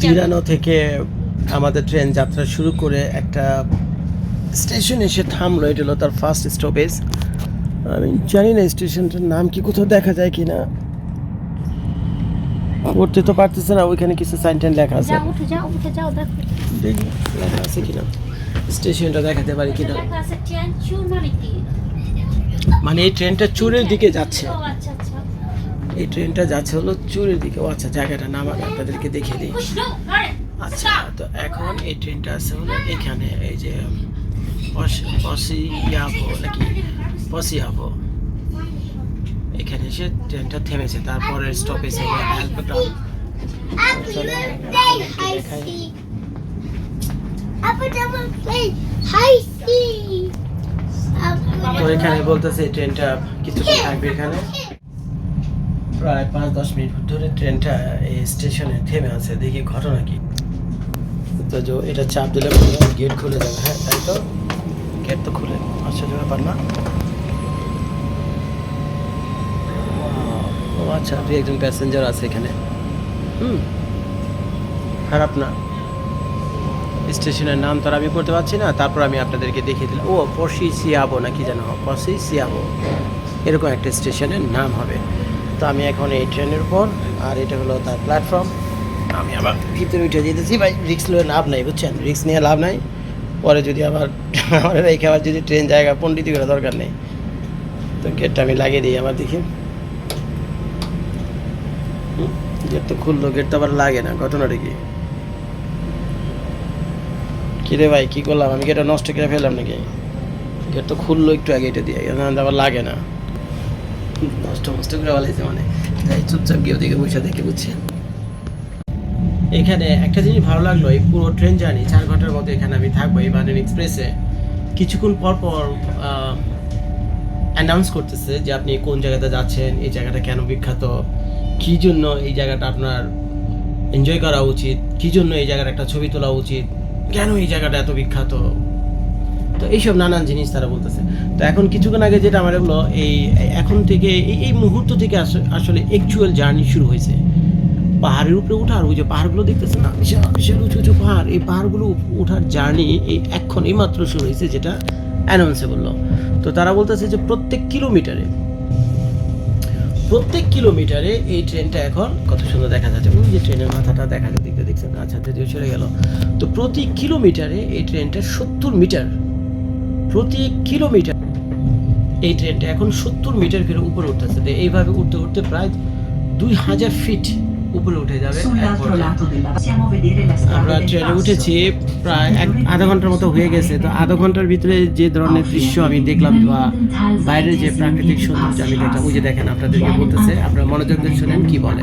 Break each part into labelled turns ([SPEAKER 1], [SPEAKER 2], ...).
[SPEAKER 1] তিরানো থেকে আমাদের ট্রেন যাত্রা শুরু করে একটা স্টেশন এসে থামলো। এটা হলো তার ফার্স্ট স্টপেজ। আমি জানি না স্টেশনটার নাম কি, কোথাও দেখা যায় কি না, করতে তো পারতেছে না। ওইখানে কিছু সাইন টাইন লেখা আছে, দেখি লেখা আছে কিনা, স্টেশনটা দেখাতে পারি কিনা। মানে এই ট্রেনটা চুরের দিকে যাচ্ছে, এই ট্রেনটা যাচ্ছে হলো চুরের দিকে। ও আচ্ছা, জায়গাটা নাম আমি আপনাদেরকে দেখিয়ে দিই। আচ্ছা, তো এখন এই ট্রেনটা আছে হলো এখানে, এই যে পসিয়াবো নাকি পসিয়াবো, এখানে এসে ট্রেনটা থেমেছে। তারপরের স্টপেজ হলো অ্যালপেগ্রাম। তো এখানে বলতেছে ট্রেনটা কিছুক্ষণ থাকবে এখানে, প্রায় 5-10 মিনিট ধরে ট্রেনটা এই স্টেশনে থেমে আছে। দেখি ঘটনা কি। তো এটা চাপ দিলে গেট খুলে যাবে। হ্যাঁ তাই তো, গেট তো খুলে, আশ্চর্য ব্যাপার না? ও আচ্ছা, একজন প্যাসেঞ্জার আছে এখানে। খারাপ না। স্টেশনের নাম তো আমি পড়তে পারছি না, তারপর আমি আপনাদেরকে দেখিয়ে দিলাম। ও পসিয়াবো না কি যেন, পসিয়াবো এরকম একটা স্টেশনের নাম হবে। তো আমি এখন এই ট্রেনের উপর, আর এটা হলো তার প্ল্যাটফর্ম। আমি আবার ভিতরে উঠে যেতেছি। ভাই রিস্ক নিয়ে লাভ নাই, বুঝছেন? রিস্ক নিয়ে লাভ নাই। পরে যদি আবার আমার রেখে আবার যদি ট্রেন জায়গা পণ্ডিতি করা দরকার নেই। তো গেটটা আমি লাগিয়ে দিই আবার, দেখি। গেট তো খুললো, গেট তো আবার লাগে না, ঘটনাটা কি? কিরে ভাই, কি করলাম আমি? গেটটা নষ্ট করে ফেললাম নাকি? গেট তো খুললো একটু আগে, এটা দিয়ে আবার লাগে না, নষ্ট করে বলেছে। মানে তাই চুপচাপ গিয়ে ওদিকে বসে দেখে, বুঝছেন? এখানে একটা জিনিস ভালো লাগলো, এই পুরো ট্রেন জার্নি 4 ঘন্টার মতো এখানে আমি থাকবো এই বার্লিন এক্সপ্রেসে। কিছুক্ষণ পর পর অ্যানাউন্স করতেছে যে আপনি কোন জায়গাতে যাচ্ছেন, এই জায়গাটা কেন বিখ্যাত, কী জন্য এই জায়গাটা আপনার এনজয় করা উচিত, কী জন্য এই জায়গার একটা ছবি তোলা উচিত, কেন এই জায়গাটা এত বিখ্যাত। তো এইসব নানান জিনিস তারা বলতেছে। তো এখন কিছুক্ষণ আগে যেটা আমার হলো, এই এখন থেকে এই মুহূর্ত থেকে আসলে অ্যাকচুয়াল জার্নি শুরু হয়েছে। পাহাড়ের উপরে ওঠার, ওই যে পাহাড়গুলো দেখতেছে না, বিশাল বিশাল উঁচু উঁচু পাহাড়, এই পাহাড়গুলো ওঠার জার্নি এখন এইমাত্র শুরু হয়েছে, যেটা অ্যানাউন্সে বললো। তো তারা বলতেছে যে প্রত্যেক কিলোমিটারে এই ট্রেনটা এখন কত সুন্দর দেখা যাচ্ছে। ওই যে ট্রেনের মাথাটা দেখা যাচ্ছে, দেখছেন? আচ্ছা, যদিও চলে গেল। তো প্রতি কিলোমিটারে এই ট্রেনটা 70 মিটার, প্রতি কিলোমিটার এই ট্রেনটা এখন 70 মিটার করে উপরে উঠতেছে। তো এইভাবে উঠতে উঠতে প্রায় 2000 ফিট উপরে উঠে যাবে। আমরা ট্রেনে উঠেছি প্রায় আধা ঘন্টার মতো হয়ে গেছে। তো আধা ঘন্টার ভিতরে যে ধরনের দৃশ্য আমি দেখলাম, বা বাইরের যে প্রাকৃতিক সৌন্দর্য আমি দেখলাম, ওই যে দেখেন, আপনাদেরকে বলতেছে, আপনারা মনোযোগ দিয়ে শুনেন কি বলে।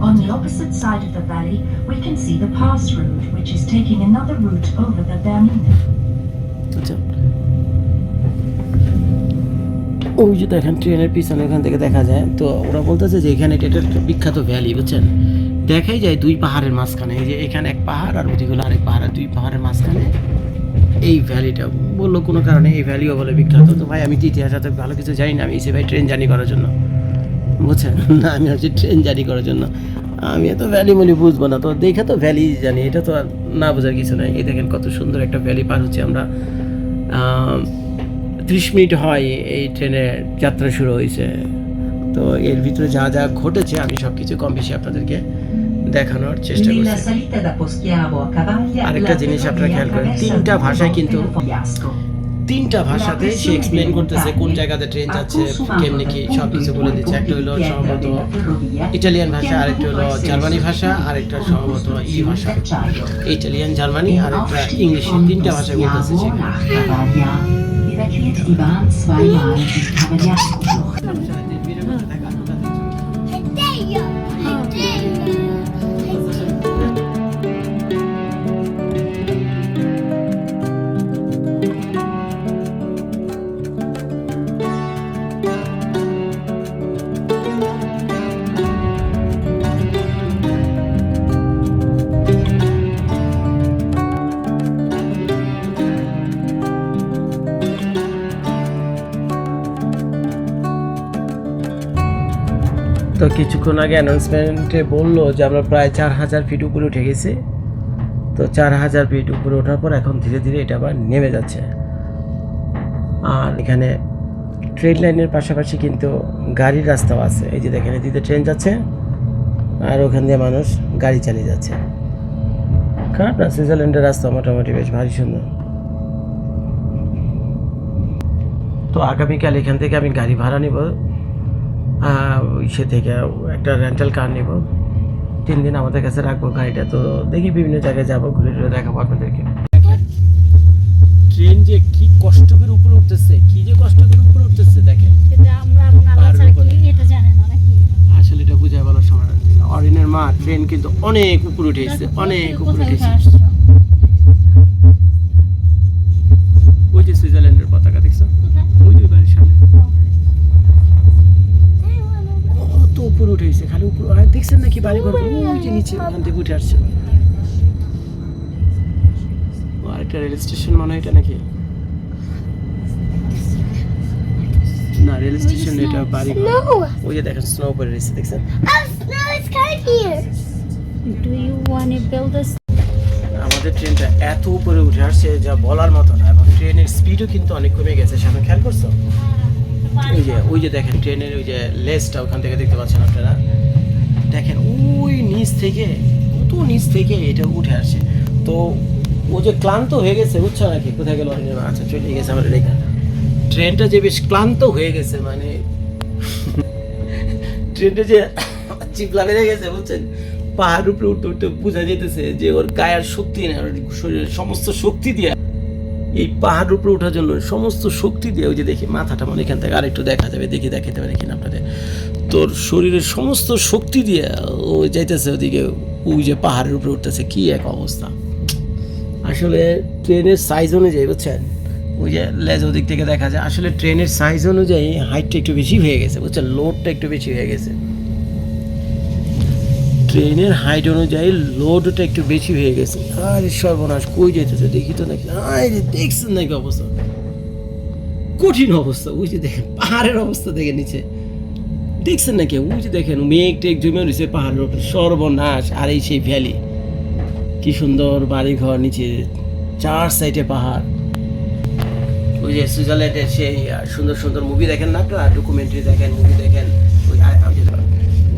[SPEAKER 2] On the opposite side of the valley, we can see the pass road, which is taking another route over the Bernina.
[SPEAKER 1] আচ্ছা, ওই যে দেখেন ট্রেনের পিছনে এখান থেকে দেখা যায়। তো ওরা বলতেছে যে এখানে এটা একটা বিখ্যাত ভ্যালি, বুঝছেন? দেখাই যায় 2 পাহাড়ের মাঝখানে, এই যে এখানে এক পাহাড় আর ওদিকে আরেক পাহাড়, 2 পাহাড়ের মাঝখানে এই ভ্যালিটা। বললো কোনো কারণে এই ভ্যালিও বলে বিখ্যাত। তো ভাই আমি তো ইতিহাস এত ভালো কিছু জানি না, আমি এসে ভাই ট্রেন জার্নি করার জন্য, বুঝছেন? না, আমি হচ্ছে ট্রেন জার্নি করার জন্য, আমি এত ভ্যালি মলি বুঝবো না। তো দেখে তো ভ্যালি জানি, এটা তো আর না বোঝার কিছু নাই। এই দেখেন কত সুন্দর একটা ভ্যালি পার হচ্ছে আমরা। 30 মিনিট হয় এই ট্রেনের যাত্রা শুরু হয়েছে। তো এর ভিতরে যা যা ঘটেছে আমি সব কিছু কম বেশি আপনাদেরকে দেখানোর চেষ্টা করছি। আরেকটা জিনিস আপনারা খেয়াল করেন, 3টা ভাষায় কিন্তু, 3টা ভাষাতে সে এক্সপ্লেন করতেছে কোন জায়গাতে ট্রেন যাচ্ছে, কেমনি কি সব কিছু বলে দিচ্ছে। একটা হলো সম্ভবত ইটালিয়ান ভাষা, আরেকটা হলো জার্মানি ভাষা, আরেকটা সম্ভবত ভাষা, ইটালিয়ান, জার্মানি, আরেকটা ইংলিশ। 3টা ভাষায় বলতেছে সেখানে।
[SPEAKER 2] Evakuiert die Bahn zweimal die Kavallerie-Flucht.
[SPEAKER 1] তো কিছুক্ষণ আগে অ্যানাউন্সমেন্টে বললো যে আমরা প্রায় 4000 ফিট উপরে উঠে গেছি। তো 4000 ফিট উপরে ওঠার পর এখন ধীরে ধীরে এটা আবার নেমে যাচ্ছে। আর এখানে ট্রেন লাইনের পাশাপাশি কিন্তু গাড়ির রাস্তাও আছে। এই যে দেখেন এদিকে ট্রেন যাচ্ছে আর ওখান দিয়ে মানুষ গাড়ি চালিয়ে যাচ্ছে। খারাপ না, সুইজারল্যান্ডের রাস্তা মোটামুটি বেশ ভারী সুন্দর। তো আগামীকাল এখান থেকে আমি গাড়ি ভাড়া নিব, সে থেকে একটা রেন্টাল কার নিব, 3 দিন আমাদের কাছে রাখবো গাড়িটা। তো দেখি বিভিন্ন জায়গায় যাবো, ঘুরে ঘুরে দেখাবো আপনাদেরকে। ট্রেন যে কি কষ্ট করে উপরে উঠতেছে, কি যে কষ্ট করে উপরে উঠতেছে দেখেন। আসলে এটা বুঝায় বলার সময় না। অরিনের মা ট্রেন কিন্তু অনেক উপরে উঠে এসেছে, অনেক উপরে উঠে এসেছে। ওই যে সুইজারল্যান্ডের পতাকা দেখছো, ওই দুই বাড়ির সামনে কত উপরে উঠে এসেছে, খালি উপরে। আর দেখছেন নাকি বাড়ি ঘর ওই যে নিচে ওখান থেকে উঠে আসছে। আরেকটা রেল স্টেশন মনে হয় এটা নাকি, না রেল স্টেশন এটা বাড়ি ঘর। ওই যে দেখেন স্নো পড়ে রয়েছে, দেখছেন। আমাদের ট্রেনটা এত উপরে উঠে আসছে যা বলার মতো না, এবং ট্রেনের স্পিডও কিন্তু অনেক কমে গেছে। সামনে খেয়াল করছো, ওই যে দেখেন ট্রেনের ওই যে লেজটা ওখান থেকে দেখতে পাচ্ছেন আপনারা, দেখেন ওই নিচ থেকে, কত নিচ থেকে এটা উঠে আসছে। তো ও যে ক্লান্ত হয়ে গেছে, বুঝছো নাকি? কোথায় গেল? আচ্ছা চলে গেছে আমার রেখা। ট্রেনটা যে বেশ ক্লান্ত হয়ে গেছে, মানে ট্রেনটা যে চিপলা বেড়ে গেছে, বুঝছেন? পাহাড় উপরে উঠতে উঠতে বোঝা যেতেছে যে ওর গায়ের শক্তি নেই, ওর শরীরের সমস্ত শক্তি দিয়ে এই পাহাড় উপরে ওঠার জন্য সমস্ত শক্তি দিয়ে, ওই যে দেখি মাথাটা মনে এখান থেকে আরেকটু দেখা যাবে, দেখি দেখাতে পারে কিনা আপনাদের। তোর শরীরের সমস্ত শক্তি দিয়ে ও যাইতেছে ওদিকে, ওই যে পাহাড়ের উপরে উঠতেছে। কি এক অবস্থা! আসলে ট্রেনের সাইজ অনুযায়ী, বুঝছেন, ওই যে লেজ ওদিক থেকে দেখা যায়, আসলে ট্রেনের সাইজ অনুযায়ী হাইটটা একটু বেশি হয়ে গেছে, বুঝছেন, লোডটা একটু বেশি হয়ে গেছে। ট্রেনের হাইট অনুযায়ী লোডটা একটু বেশি হয়ে গেছে। আরে সর্বনাশ, কই যেতেছে দেখি তো নাকি। আরে দেখছেন নাকি অবস্থা, কঠিন অবস্থা। ওই যে দেখেন পাহাড়ের অবস্থা দেখে নিচে, দেখছেন নাকি? ওই যে দেখেন মেঘ টেক জমে রয়েছে পাহাড়ের উপরে, সর্বনাশ। আর এই সেই ভ্যালি, কি সুন্দর বাড়ি ঘর, নিচে 4 সাইডে পাহাড়। ওই যে সুইজারল্যান্ডের সেই সুন্দর সুন্দর মুভি দেখেন না আপনারা, ডকুমেন্টারি দেখেন, মুভি দেখেন,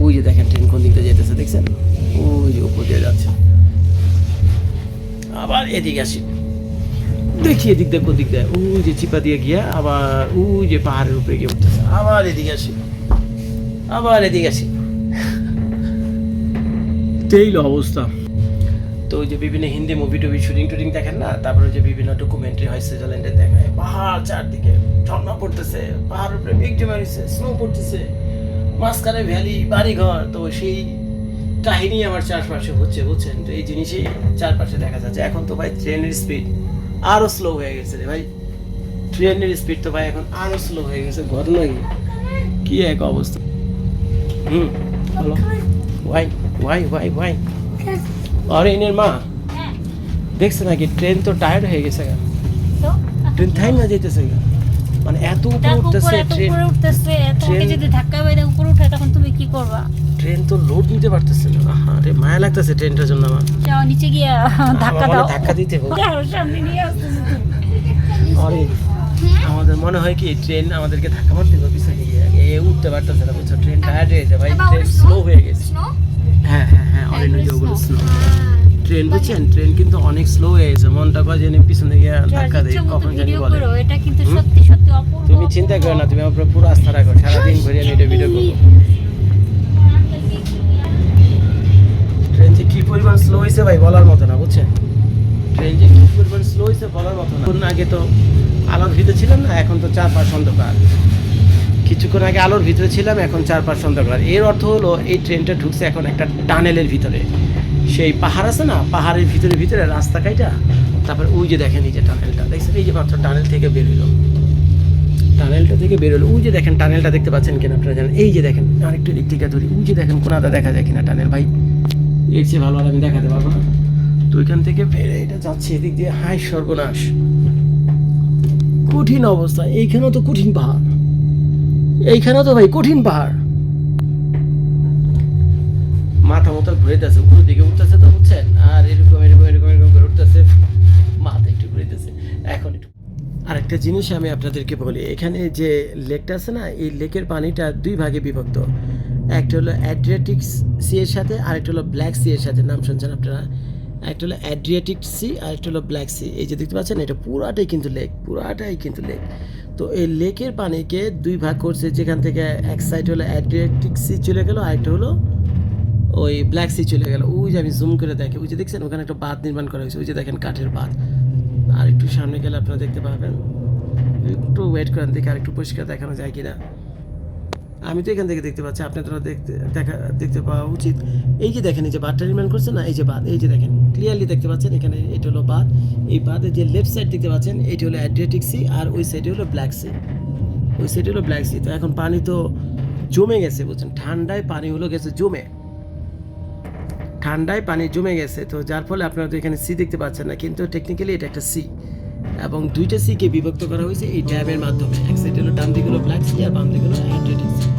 [SPEAKER 1] ওই যে দেখেন ট্রেন কোন দিক দিয়ে যেতেছে, দেখছেন? ওই যে উপর দিয়ে যাচ্ছে। আবার এদিকে আসি, দেখি এদিক দিয়ে কোন দিক দিয়ে, ওই যে চিপা দিয়ে গিয়া আবার ওই যে পাহাড়ের উপরে গিয়ে উঠতেছে। আবার এদিকে আসি, আবার এদিকে আসি, এই অবস্থা। তো ওই যে বিভিন্ন হিন্দি মুভি টুভি শুটিং টুটিং দেখেন না, তারপরে যে বিভিন্ন ডকুমেন্টারি হয় সুইজারল্যান্ডে দেখায়, পাহাড় চারদিকে ঝর্ণা পড়তেছে, পাহাড়ের উপরে মেঘ জমে রয়েছে, স্নো পড়তেছে, মাঝখানে ভ্যালি, বাড়িঘর। তো সেই কাহিনী আমার চারপাশে হচ্ছে, বুঝছেন? তো এই জিনিসই চারপাশে দেখা যাচ্ছে। এখন তো ভাই ট্রেনের স্পিড আরো স্লো হয়ে গেছে রে ভাই, ট্রেনের স্পিড তো ভাই এখন আরো স্লো হয়ে গেছে। ঘটনা কি এক অবস্থা। বলো ওয়াই ওয়াই ওয়াই ওয়াই। অরিনের মা দেখছে নাকি ট্রেন তো টায়ার্ড হয়ে গেছে, ট্রেন থাই না যেতেছে, মানে এত উপরে উঠতেছে ট্রেন,
[SPEAKER 3] যদি ধাক্কা বাইরে উপরে উঠে তখন তুমি কি করবা?
[SPEAKER 1] ট্রেন তো লোড নিতে পারতেছে না। আরে মায়া লাগতেছে ট্রেনটার জন্য আমার।
[SPEAKER 3] যাও নিচে গিয়ে ধাক্কা দাও,
[SPEAKER 1] ধাক্কা দিতে হবে।
[SPEAKER 3] সামনে নিয়ে আসো।
[SPEAKER 1] অরে আমাদের মনে হয় কি ট্রেন আমাদেরকে ধাক্কা মারতে হবে পিছনে গিয়ে, এ উঠতে পারতেছে না, বুঝছো? ট্রেন টায়ার্ড হয়ে যায় ভাই, ট্রেন স্লো হয়ে গেছে। হ্যাঁ হ্যাঁ হ্যাঁ, অরেন ওই যে ওগুলো স্লো ট্রেন, বুঝছেন? ট্রেন কিন্তু অনেক স্লো হয়ে গেছে, মনটা কয় যে পিছনে গিয়ে ধাক্কা দেয়, কখন জানি বলে।
[SPEAKER 3] এটা কিন্তু সত্যি সত্যি অপূর্ব।
[SPEAKER 1] তুমি চিন্তা করো না, তুমি আমার উপরে পুরো আস্থা রাখো, সারাদিন ঘুরে আমি এটা ভিডিও করবো। ট্রেন যে কি পরিমাণ স্লো হয়েছে ভাই বলার মতো না, বুঝছেন? ট্রেন যে কি পরিমাণ স্লো হয়েছে বলার মতো না। আগে তো আলোর ভিতরে ছিলাম না, এখন তো চারপাশ অন্ধকার। কিছুক্ষণ আগে আলোর ভিতরে ছিলাম, এখন চারপাশ অন্ধকার। এর অর্থ হলো এই ট্রেনটা ঢুকছে এখন একটা টানেলের ভিতরে। সেই পাহাড় আছে না, পাহাড়ের ভিতরে ভিতরে রাস্তা কাইটা, তারপরে ওই যে দেখেন এই যে টানেলটা দেখছেন, এই যে মাত্র টানেল থেকে বের হলো, টানেলটা থেকে বের হলো। ওই যে দেখেন টানেলটা দেখতে পাচ্ছেন কিনা আপনারা জানেন? এই যে দেখেন, আরেকটু দিক থেকে ধরি, ওই যে দেখেন কোনাটা দেখা যায় কিনা টানেল ভাই, এর চেয়ে ভালো আর আমি দেখাতে পারবো না। তো ওইখান থেকে বেড়ে এটা যাচ্ছে এদিক দিয়ে, হাই সর্বনাশ, কঠিন অবস্থা। এইখানেও তো কঠিন পাহাড়, এইখানেও তো ভাই কঠিন পাহাড়। মাথা মতো ঘুরেতেছে, উপর দিকে উঠতেছে তো বুঝছেন, আর এরকম এরকম এরকম এরকম করে উঠতেছে, মাথা একটু ঘুরেতেছে। এখন একটু আরেকটা জিনিস আমি আপনাদেরকে বলি, এখানে যে লেকটা আছে না, এই লেকের পানিটা দুই ভাগে বিভক্ত। একটা হলো অ্যাড্রিয়াটিক সি এর সাথে, আর একটা হলো ব্ল্যাক সি এর সাথে। নাম শুনছেন আপনারা? একটা হলো অ্যাড্রিয়াটিক সি আর একটা হলো ব্ল্যাক সি। এই যে দেখতে পাচ্ছেন, এটা পুরাটাই কিন্তু লেক, পুরাটাই কিন্তু লেক। তো এই লেকের পানিকে দুই ভাগ করছে, যেখান থেকে এক সাইড হলো অ্যাড্রিয়াটিক সি চলে গেল, আর একটা হলো ওই ব্ল্যাক সি চলে গেল। ওই যে আমি জুম করে দেখি, ওই যে দেখছেন ওখানে একটা বাঁধ নির্মাণ করা হয়েছে, ওই যে দেখেন কাঠের বাঁধ। আর একটু সামনে গেলে আপনারা দেখতে পাবেন, একটু ওয়েট করেন দেখি আর একটু পরিষ্কার দেখানো যায় কিনা। আমি তো এখান থেকে দেখতে পাচ্ছি, আপনাদেরও দেখতে পাওয়া উচিত। এই যে দেখেন, এই যে বাঁধটা নির্মাণ করছে না, এই যে বাঁধ, এই যে দেখেন ক্লিয়ারলি দেখতে পাচ্ছেন এখানে, এটা হলো বাঁধ। এই বাঁধের যে লেফট সাইড দেখতে পাচ্ছেন, এটা হলো অ্যাড্রিয়াটিক সি, আর ওই সাইডে হলো ব্ল্যাক সি, ওই সাইডে হলো ব্ল্যাক সি। তো এখন পানি তো জমে গেছে বুঝছেন, ঠান্ডায় পানি হলো গেছে জমে, ঠান্ডায় পানি জমে গেছে। তো যার ফলে আপনারা তো এখানে সি দেখতে পাচ্ছেন না, কিন্তু টেকনিক্যালি এটা একটা সি, এবং দুইটা সিকে বিভক্ত করা হয়েছে এই ড্যামের মাধ্যমে। এক সাইড হলো ডান দিকে হলো ব্ল্যাক সি, আর বাম দিকে হলো অ্যাড্রিয়াটিক সি।